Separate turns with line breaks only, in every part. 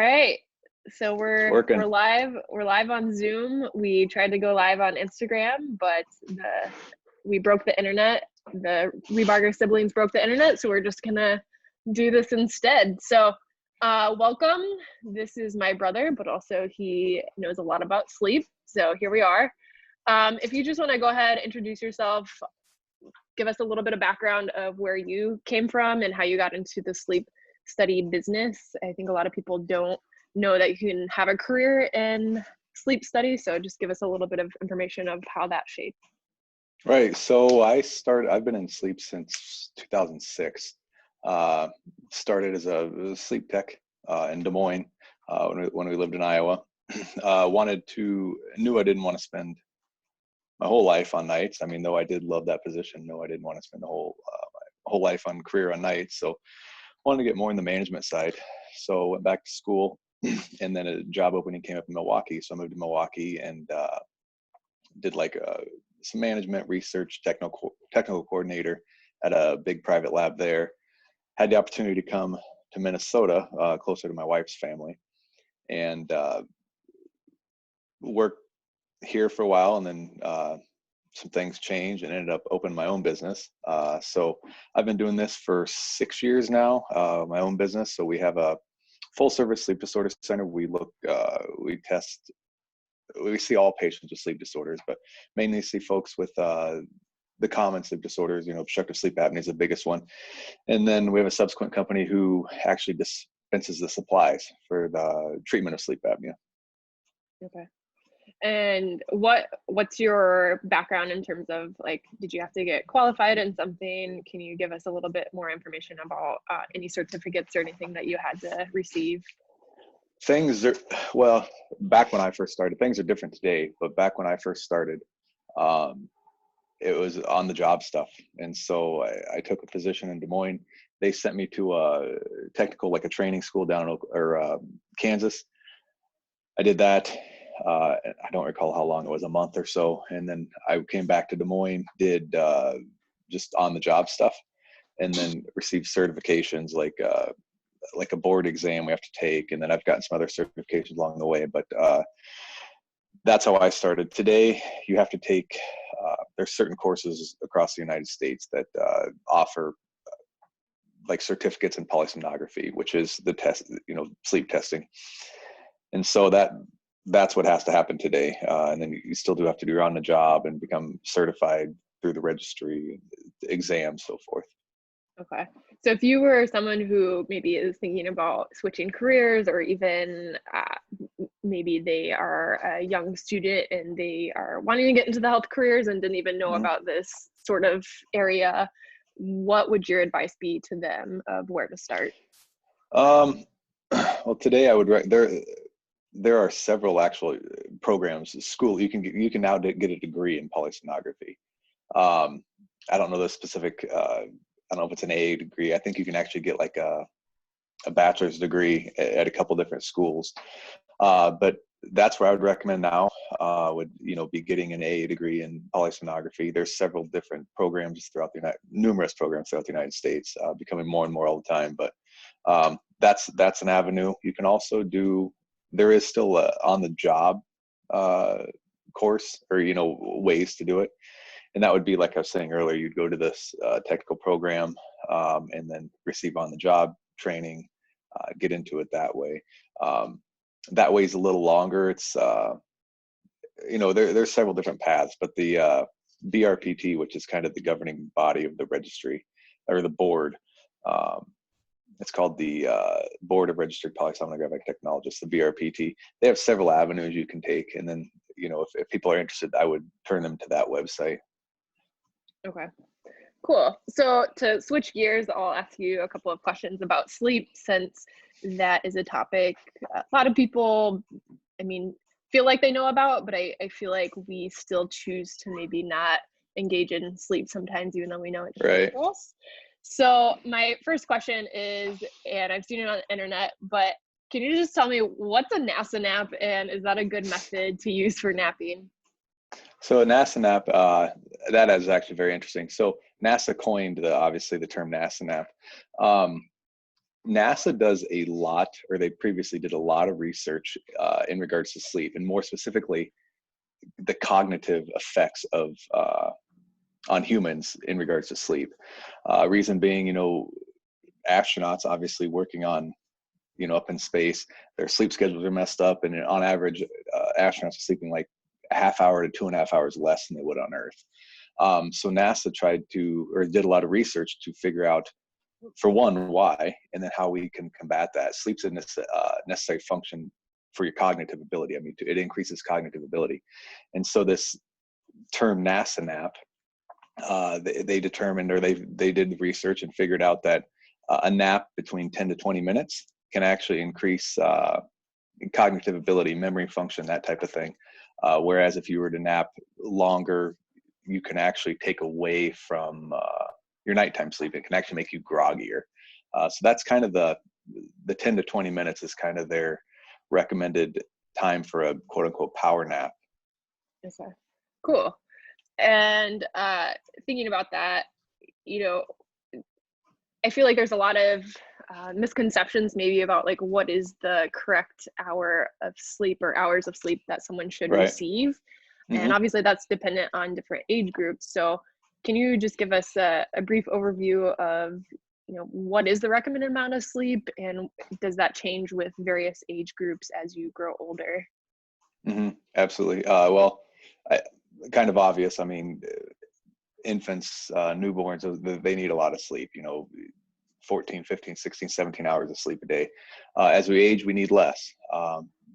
right. So we're
Working.
live. We're live on Zoom. We tried to go live on Instagram, but we broke the internet. The Ripperger siblings broke the internet, so we're just gonna do this instead. So welcome. This is my brother, but also he knows a lot about sleep. So here we are. If you just want to go ahead, introduce yourself, give us a little bit of background of where you came from and how you got into the sleep study business. I think a lot of people don't know that you can have a career in sleep study. So just give us a little bit of information of how that shaped.
Right. So I've been in sleep since 2006. Started as a sleep tech in Des Moines when we lived in Iowa. Knew I didn't want to spend my whole life on nights. I mean, though I did love that position, no, I didn't want to spend my whole life on career on nights. So wanted to get more in the management side. So went back to school, and then a job opening came up in Milwaukee. So I moved to Milwaukee and did some management research, technical coordinator at a big private lab there. Had the opportunity to come to Minnesota, closer to my wife's family, and worked here for a while, and then some things changed and ended up opening my own business. So I've been doing this for 6 years now, my own business. So we have a full service sleep disorder center. We see all patients with sleep disorders, but mainly see folks with the common sleep disorders. Obstructive sleep apnea is the biggest one. And then we have a subsequent company who actually dispenses the supplies for the treatment of sleep apnea.
Okay. And what's your background in terms of, like, did you have to get qualified in something? Can you give us a little bit more information about any certificates or anything that you had to receive?
Back when I first started, things are different today, but back when I first started, it was on the job stuff. And so I took a position in Des Moines. They sent me to a technical, a training school down in Kansas. I did that. I don't recall how long it was, a month or so. And then I came back to Des Moines, did just on the job stuff, and then received certifications like a board exam we have to take. And then I've gotten some other certifications along the way, but that's how I started. Today, you have to take, there's certain courses across the United States that offer certificates in polysomnography, which is the test, sleep testing. And so that's what has to happen today. And then you still do have to do your on the job and become certified through the registry, exams, so forth.
Okay. So if you were someone who maybe is thinking about switching careers, or even maybe they are a young student and they are wanting to get into the health careers and didn't even know about this sort of area, what would your advice be to them of where to start?
Well, today I would there are several actual programs, school. You can now get a degree in polysomnography. I don't know the specific. I don't know if it's an AA degree. I think you can actually get a bachelor's degree at a couple different schools. But that's where I would recommend now. Would be getting an AA degree in polysomnography. There's several different programs numerous programs throughout the United States, becoming more and more all the time. But that's an avenue. You can also do. There is still a on the job course, or ways to do it. And that would be, like I was saying earlier, you'd go to this technical program and then receive on the job training, get into it that way. That way is a little longer. It's, there's several different paths, but the BRPT, which is kind of the governing body of the registry or the board, it's called the Board of Registered Polysomnographic Technologists, the BRPT. They have several avenues you can take. And then, if people are interested, I would turn them to that website.
Okay, cool. So to switch gears, I'll ask you a couple of questions about sleep, since that is a topic a lot of people, feel like they know about, but I feel like we still choose to maybe not engage in sleep sometimes, even though we know it's
right.
So my first question is, and I've seen it on the internet, but can you just tell me, what's a NASA nap, and is that a good method to use for napping?
So a NASA nap, that is actually very interesting. So NASA coined obviously the term NASA nap. NASA does a lot, or they previously did a lot of research in regards to sleep, and more specifically, the cognitive effects of on humans in regards to sleep. Reason being, astronauts obviously working on, up in space, their sleep schedules are messed up, and on average, astronauts are sleeping like a half hour to 2.5 hours less than they would on Earth. So NASA did a lot of research to figure out, for one, why, and then how we can combat that. Sleep's a necessary function for your cognitive ability. I mean, it increases cognitive ability. And so this term NASA nap, they determined, or they did the research and figured out that a nap between 10 to 20 minutes can actually increase cognitive ability, memory function, that type of thing. Whereas if you were to nap longer, you can actually take away from your nighttime sleep. It can actually make you groggier. So that's kind of the 10 to 20 minutes is kind of their recommended time for a quote unquote power nap.
Okay, cool. And thinking about that, I feel like there's a lot of misconceptions maybe about like what is the correct hour of sleep or hours of sleep that someone should receive. Mm-hmm. And obviously that's dependent on different age groups. So can you just give us a brief overview of, what is the recommended amount of sleep, and does that change with various age groups as you grow older?
Mm-hmm. Absolutely. Kind of obvious. I mean, infants, newborns, they need a lot of sleep, 14, 15, 16, 17 hours of sleep a day. As we age, we need less.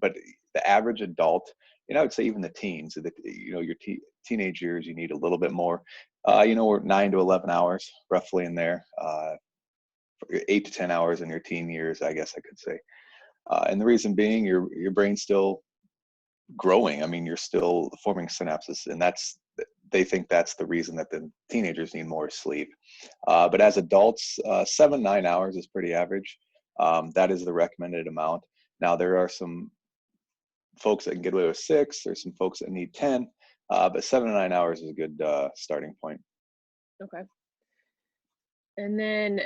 But the average adult, I would say even the teens, your teenage years, you need a little bit more. We're 9 to 11 hours roughly in there, 8 to 10 hours in your teen years, I guess I could say. And the reason being, your brain's still growing. I mean, you're still forming synapses, and they think that's the reason that the teenagers need more sleep. But as adults, 7-9 hours is pretty average. That is the recommended amount. Now, there are some folks that can get away with 6. There's some folks that need 10, but 7 to 9 hours is a good starting point.
Okay. And then,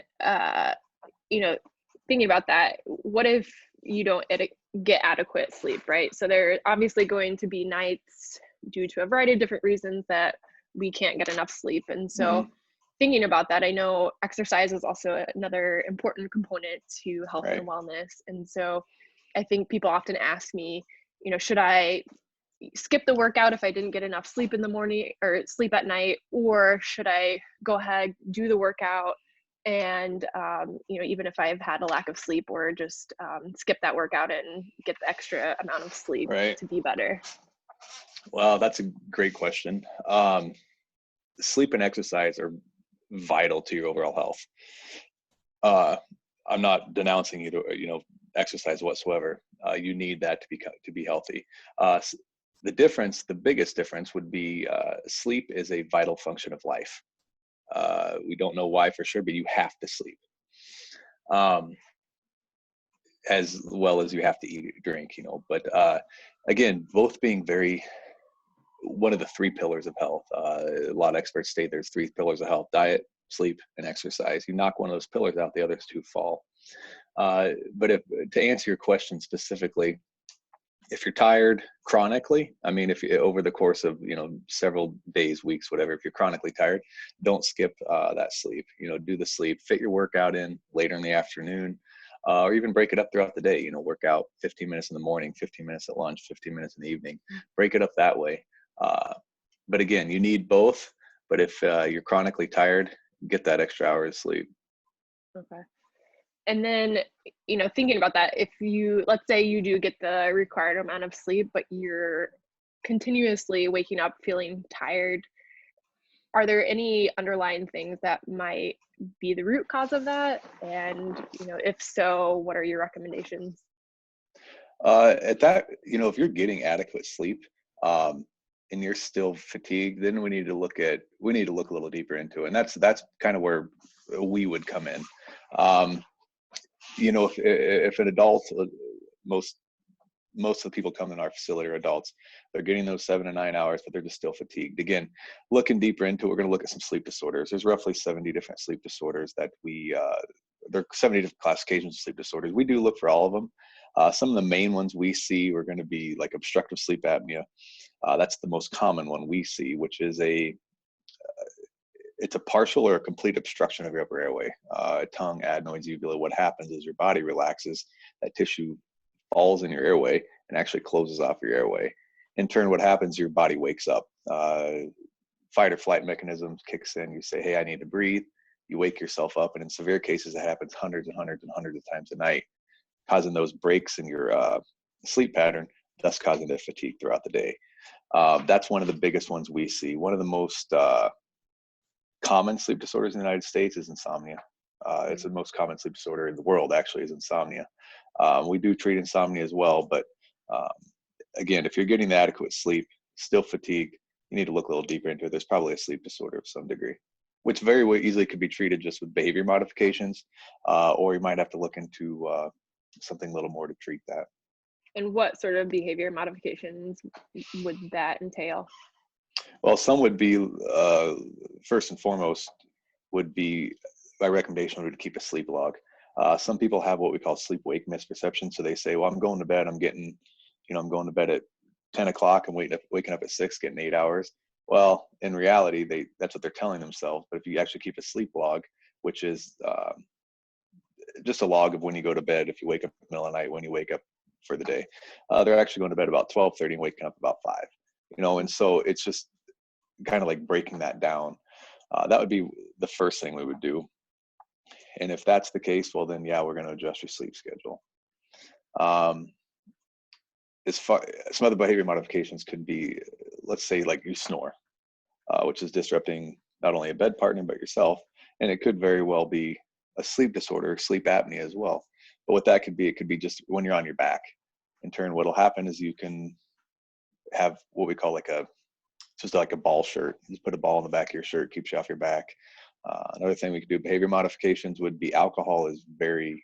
thinking about that, what if you don't get adequate sleep, right? So there are obviously going to be nights due to a variety of different reasons that we can't get enough sleep. And so thinking about that, I know exercise is also another important component to health and wellness. And so I think people often ask me, should I skip the workout if I didn't get enough sleep in the morning or sleep at night, or should I go ahead, do the workout, and even if I've had a lack of sleep, or just skip that workout and get the extra amount of sleep to be better?
Well, that's a great question. Sleep and exercise are vital to your overall health. I'm not denouncing exercise whatsoever. You need that to be healthy. The biggest difference would be sleep is a vital function of life. We don't know why for sure, but you have to sleep. As well as you have to eat or drink, but again, both being one of the 3 pillars of health. A lot of experts state there's 3 pillars of health: diet, sleep, and exercise. You knock one of those pillars out, the others 2 fall. But to answer your question specifically, if you're tired chronically, I mean, if you, over the course of, several days, weeks, whatever, if you're chronically tired, don't skip that sleep. Do the sleep, fit your workout in later in the afternoon, or even break it up throughout the day. Work out 15 minutes in the morning, 15 minutes at lunch, 15 minutes in the evening. Break it up that way. But again, you need both. But if you're chronically tired, get that extra hour of sleep.
Okay. And then, thinking about that, let's say you do get the required amount of sleep, but you're continuously waking up feeling tired, are there any underlying things that might be the root cause of that? And, if so, what are your recommendations?
At that, if you're getting adequate sleep, and you're still fatigued, then we need to look a little deeper into it. And that's kind of where we would come in. If an adult, most of the people coming in our facility are adults, they're getting those 7 to 9 hours, but they're just still fatigued. Again, looking deeper into it, we're going to look at some sleep disorders. There's roughly 70 different sleep disorders that we there are 70 different classifications of sleep disorders. We do look for all of them. Some of the main ones we see are going to be like obstructive sleep apnea. That's the most common one we see, which is it's a partial or a complete obstruction of your upper airway, tongue, adenoids, uvula. What happens is your body relaxes, that tissue falls in your airway and actually closes off your airway. In turn, what happens, your body wakes up. Fight or flight mechanism kicks in. You say, hey, I need to breathe. You wake yourself up. And in severe cases, it happens hundreds and hundreds and hundreds of times a night, causing those breaks in your sleep pattern, thus causing the fatigue throughout the day. That's one of the biggest ones we see. One of the most common sleep disorders in the United States is insomnia. It's the most common sleep disorder in the world, actually, is insomnia. We do treat insomnia as well, but again, if you're getting the adequate sleep, still fatigued, you need to look a little deeper into it. There's probably a sleep disorder of some degree, which very easily could be treated just with behavior modifications, or you might have to look into something a little more to treat that.
And what sort of behavior modifications would that entail?
Well, some would be, first and foremost, would be, my recommendation would keep a sleep log. Some people have what we call sleep-wake misperception. So they say, well, I'm going to bed, I'm going to bed at 10 o'clock and waking up at 6, getting 8 hours. Well, in reality, that's what they're telling themselves. But if you actually keep a sleep log, which is just a log of when you go to bed, if you wake up in the middle of the night, when you wake up for the day, they're actually going to bed about 12:30 and waking up about 5. And so it's just kind of like breaking that down. That would be the first thing we would do. And if that's the case, well, then, yeah, we're going to adjust your sleep schedule. Some other behavior modifications could be, let's say, like you snore, which is disrupting not only a bed partner, but yourself. And it could very well be a sleep disorder, sleep apnea as well. But what that could be, it could be just when you're on your back. In turn, what'll happen is you can have what we call just like a ball shirt. Just put a ball in the back of your shirt, keeps you off your back. Another thing we could do, behavior modifications, would be alcohol is very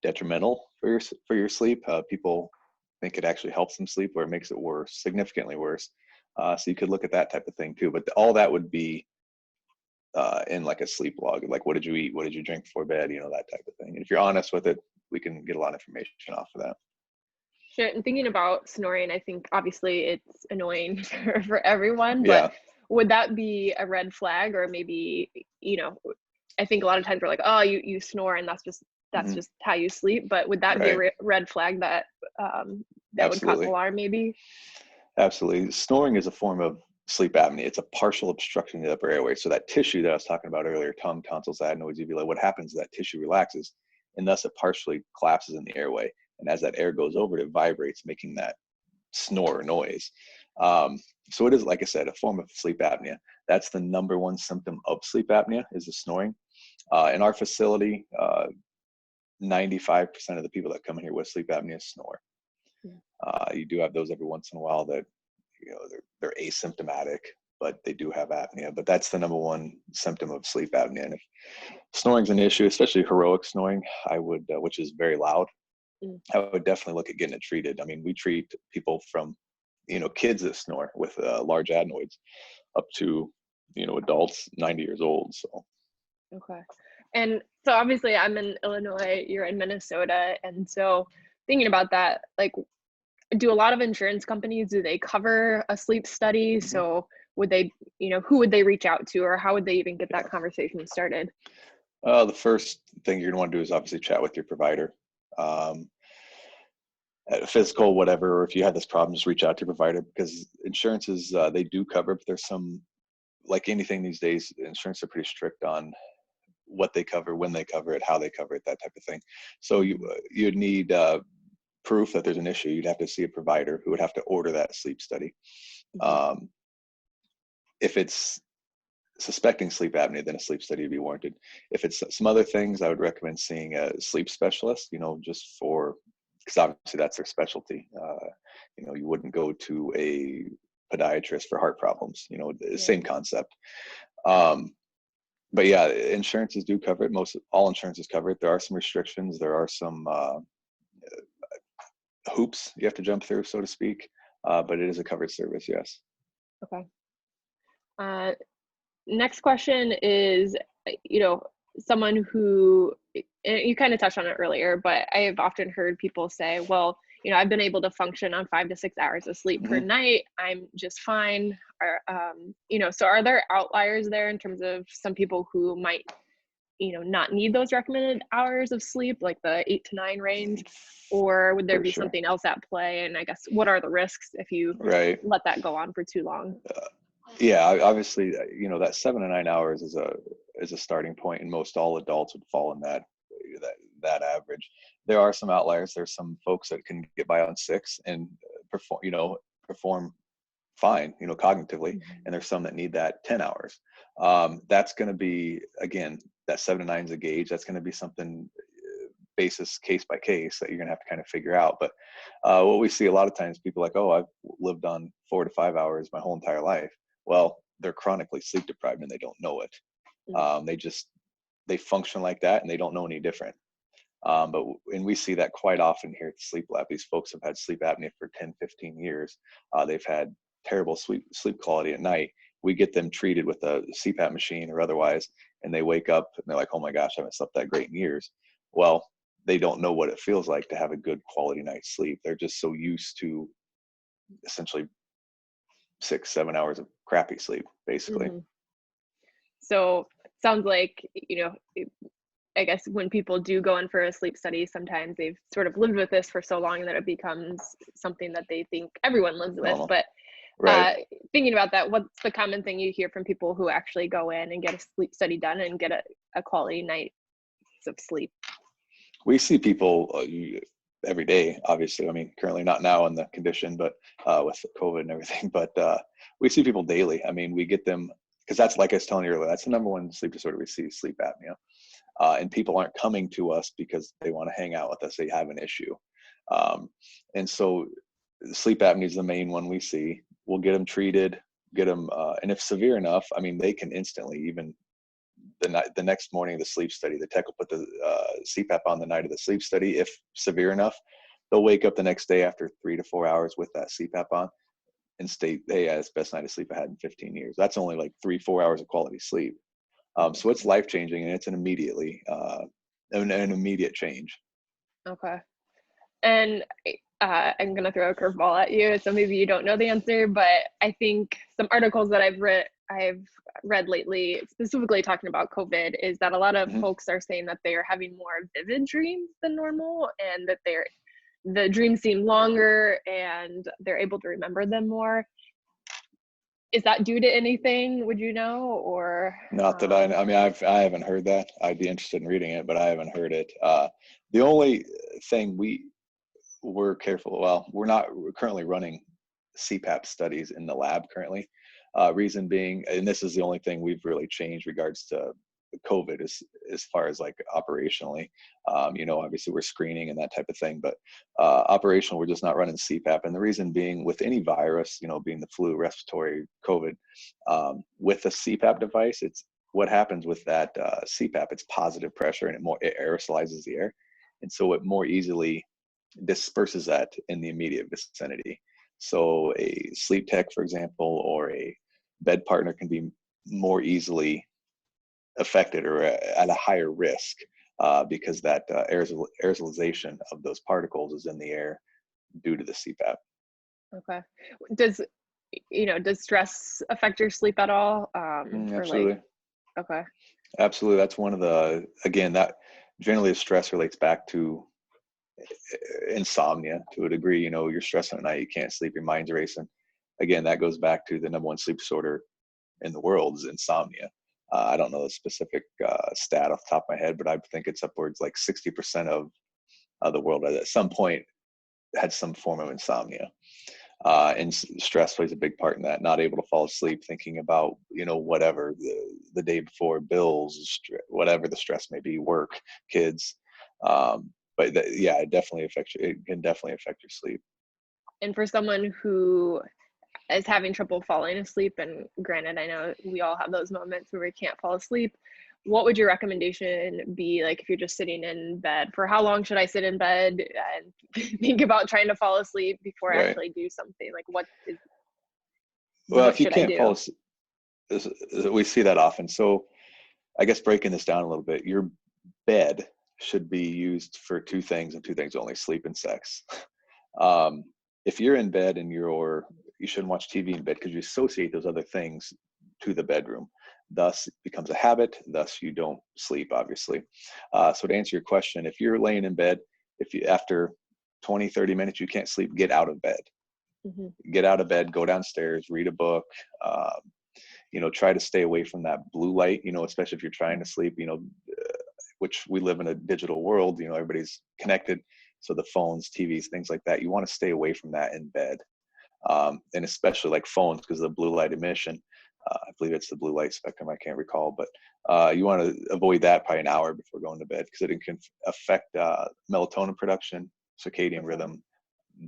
detrimental for your sleep. People think it actually helps them sleep, or it makes it worse, significantly worse. So you could look at that type of thing too. But all that would be in like a sleep log, like what did you eat, what did you drink before bed, that type of thing. And if you're honest with it, we can get a lot of information off of that.
Sure. And thinking about snoring, I think obviously it's annoying for everyone, but
Yeah.
would that be a red flag? Or maybe, I think a lot of times we're like, oh, you snore and that's just how you sleep. But would that be a red flag that would cause alarm maybe?
Absolutely. Snoring is a form of sleep apnea. It's a partial obstruction of the upper airway. So that tissue that I was talking about earlier, tongue, tonsils, adenoids, uvula, what happens is that tissue relaxes, and thus it partially collapses in the airway. And as that air goes over it, it vibrates, making that snore noise. So it is, like I said, a form of sleep apnea. That's the number one symptom of sleep apnea, is the snoring. In our facility, 95% of the people that come in here with sleep apnea snore. You do have those every once in a while that, they're asymptomatic, but they do have apnea. But that's the number one symptom of sleep apnea. And if snoring's an issue, especially heroic snoring, I would, which is very loud, I would definitely look at getting it treated. I mean, we treat people from, kids that snore with large adenoids up to, adults 90 years old. So.
Okay. And so obviously I'm in Illinois, you're in Minnesota. And so thinking about that, like, do a lot of insurance companies, do they cover a sleep study? So would they, who would they reach out to, or how would they even get that conversation started?
The first thing you're going to want to do is obviously chat with your provider. Physical, whatever, or if you have this problem, just reach out to your provider, because insurances, they do cover, but there's some, like anything these days, insurance are pretty strict on what they cover, when they cover it, how they cover it, that type of thing. So you'd need proof that there's an issue. You'd have to see a provider who would have to order that sleep study. If it's suspecting sleep apnea, then a sleep study would be warranted. If it's some other things, I would recommend seeing a sleep specialist, just because obviously that's their specialty. You wouldn't go to a podiatrist for heart problems, same concept. But yeah, insurances do cover it. All insurances cover it. There are some restrictions. There are some hoops you have to jump through, so to speak. But it is a covered service, yes.
Okay. Next question is, someone who you kind of touched on it earlier, but I have often heard people say, well, I've been able to function on 5 to 6 hours of sleep per night. I'm just fine. Or, so are there outliers there in terms of some people who might, not need those recommended hours of sleep, like the 8 to 9 range, or would there be something else at play? And I guess, what are the risks if you let that go on for too long?
Yeah, obviously, that 7 to 9 hours is a starting point, and most all adults would fall in that average. There are some outliers. There's some folks that can get by on 6 and perform fine, cognitively, and there's some that need that 10 hours. That's going to be, again, that 7 to 9 is a gauge. That's going to be something basis case by case that you're going to have to kind of figure out. But what we see a lot of times, people like, oh, I've lived on 4 to 5 hours my whole entire life. Well, they're chronically sleep deprived and they don't know it. They function like that and they don't know any different. And we see that quite often here at the Sleep Lab. These folks have had sleep apnea for 10, 15 years. They've had terrible sleep quality at night. We get them treated with a CPAP machine or otherwise, and they wake up and they're like, oh my gosh, I haven't slept that great in years. Well, they don't know what it feels like to have a good quality night's sleep. They're just so used to essentially 6, 7 hours of crappy sleep, basically.
So sounds like, I guess when people do go in for a sleep study, sometimes they've sort of lived with this for so long that it becomes something that they think everyone lives with. But thinking about that, what's the common thing you hear from people who actually go in and get a sleep study done and get a quality night of sleep?
We see people every day, obviously. I mean, currently not now in the condition, but with COVID and everything, but we see people daily. I mean, we get them, because that's, like I was telling you earlier, that's the number one sleep disorder we see, sleep apnea. And people aren't coming to us because they want to hang out with us. They have an issue. And so sleep apnea is the main one we see. We'll get them treated, and if severe enough, I mean, they can instantly, even the next morning of the sleep study, the tech will put the CPAP on the night of the sleep study. If severe enough, they'll wake up the next day after 3 to 4 hours with that CPAP on and state, hey, it's the best night of sleep I had in 15 years. That's only like 3-4 hours of quality sleep. So it's life-changing, and it's an immediate change.
Okay. And I'm going to throw a curveball at you. So maybe you don't know the answer, but I think some articles that I've read lately, specifically talking about COVID, is that a lot of folks are saying that they are having more vivid dreams than normal, and that the dreams seem longer and they're able to remember them more. Is that due to anything, would you know, or?
Not that I mean, I haven't heard that. I'd be interested in reading it, but I haven't heard it. The only thing we're careful, well, we're currently running CPAP studies in the lab currently. Reason being, and this is the only thing we've really changed regards to COVID as far as like operationally, obviously we're screening and that type of thing, but operational, we're just not running CPAP. And the reason being, with any virus, being the flu, respiratory, COVID, with a CPAP device, it's what happens with that CPAP, it's positive pressure, and it aerosolizes the air. And so it more easily disperses that in the immediate vicinity. So a sleep tech, for example, or a bed partner can be more easily affected or at a higher risk because that aerosolization of those particles is in the air due to the CPAP.
Okay. Does stress affect your sleep at all?
Absolutely.
Okay.
Absolutely. That's one of that generally stress relates back to insomnia to a degree. You're stressing at night, you can't sleep, your mind's racing. Again, that goes back to the number one sleep disorder in the world is insomnia. I don't know the specific stat off the top of my head, but I think it's upwards like 60% of the world at some point had some form of insomnia. And stress plays a big part in that. Not able to fall asleep, thinking about, whatever the day before, bills, whatever the stress may be, work, kids. But it definitely affects you. It can definitely affect your sleep.
And for someone who is having trouble falling asleep, and granted, I know we all have those moments where we can't fall asleep, what would your recommendation be? Like, if you're just sitting in bed, for how long should I sit in bed and think about trying to fall asleep before I actually do something? Like,
if you can't fall asleep, we see that often. So I guess breaking this down a little bit, your bed should be used for two things and two things only: sleep and sex. If you're in bed and you shouldn't watch TV in bed because you associate those other things to the bedroom. Thus, it becomes a habit. Thus, you don't sleep, obviously. So to answer your question, if you're laying in bed, if you after 20, 30 minutes you can't sleep, get out of bed. Get out of bed, go downstairs, read a book. Try to stay away from that blue light. Especially if you're trying to sleep. Which we live in a digital world. Everybody's connected. So the phones, TVs, things like that, you want to stay away from that in bed. And especially like phones, because of the blue light emission. I believe it's the blue light spectrum. I can't recall, but you want to avoid that probably an hour before going to bed, because it can affect melatonin production, circadian rhythm,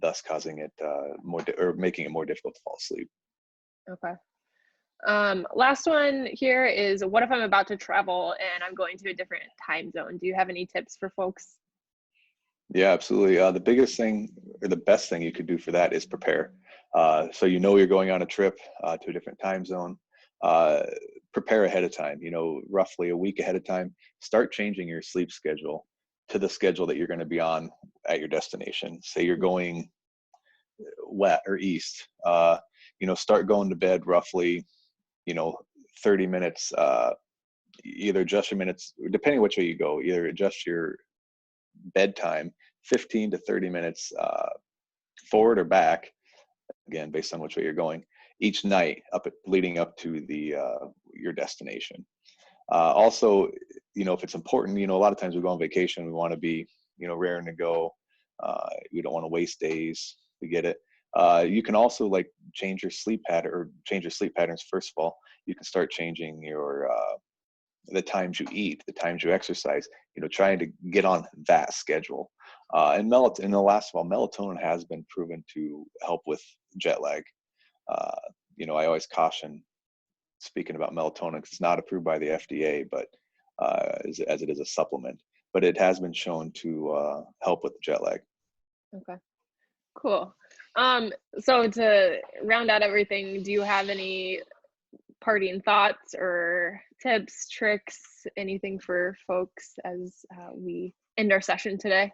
thus causing it or making it more difficult to fall asleep.
Okay. Last one here is, what if I'm about to travel and I'm going to a different time zone? Do you have any tips for folks?
Yeah, absolutely. The biggest thing or the best thing you could do for that is prepare. So you're going on a trip to a different time zone. Prepare ahead of time, roughly a week ahead of time. Start changing your sleep schedule to the schedule that you're going to be on at your destination. Say you're going west or east, start going to bed roughly, 30 minutes, either adjust your minutes, depending which way you go, either adjust your bedtime 15 to 30 minutes forward or back, again based on which way you're going, each night leading up to your destination. Also, if it's important, a lot of times we go on vacation, we want to be raring to go. We don't want to waste days. We get it. You can also change your sleep pattern, or change your sleep patterns. First of all, you can start changing your the times you eat, the times you exercise, trying to get on that schedule. And last of all, melatonin has been proven to help with jet lag. I always caution, speaking about melatonin, 'cause it's not approved by the FDA, but as it is a supplement, but it has been shown to help with jet lag.
Okay, cool. So to round out everything, do you have any parting thoughts or tips, tricks, anything for folks as we end our session today?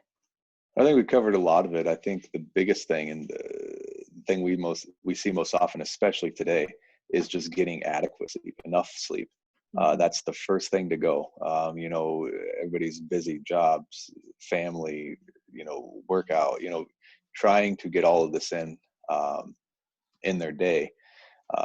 I think we covered a lot of it. I think the biggest thing, and the thing we see most often, especially today, is just getting adequate sleep, enough sleep. That's the first thing to go. Everybody's busy, jobs, family, workout, trying to get all of this in their day,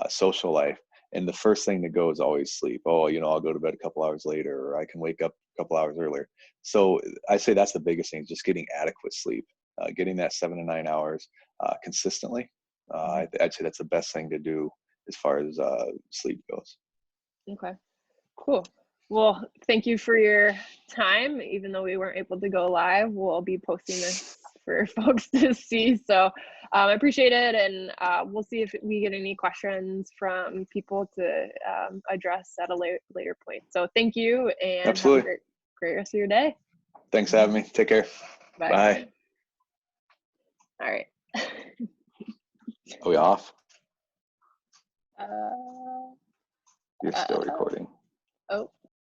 social life. And the first thing to go is always sleep. Oh, I'll go to bed a couple hours later, or I can wake up a couple hours earlier. So I say that's the biggest thing, just getting adequate sleep, getting that 7 to 9 hours consistently. I'd say that's the best thing to do as far as sleep goes.
Okay, cool. Well, thank you for your time. Even though we weren't able to go live, we'll be posting this for folks to see. So I appreciate it. And we'll see if we get any questions from people to address at a later point. So thank you, and
Absolutely.
have a great rest of your day.
Thanks for having me. Take care.
Bye.
Bye.
All right.
Are we off?
Uh,
You're still recording.
oh.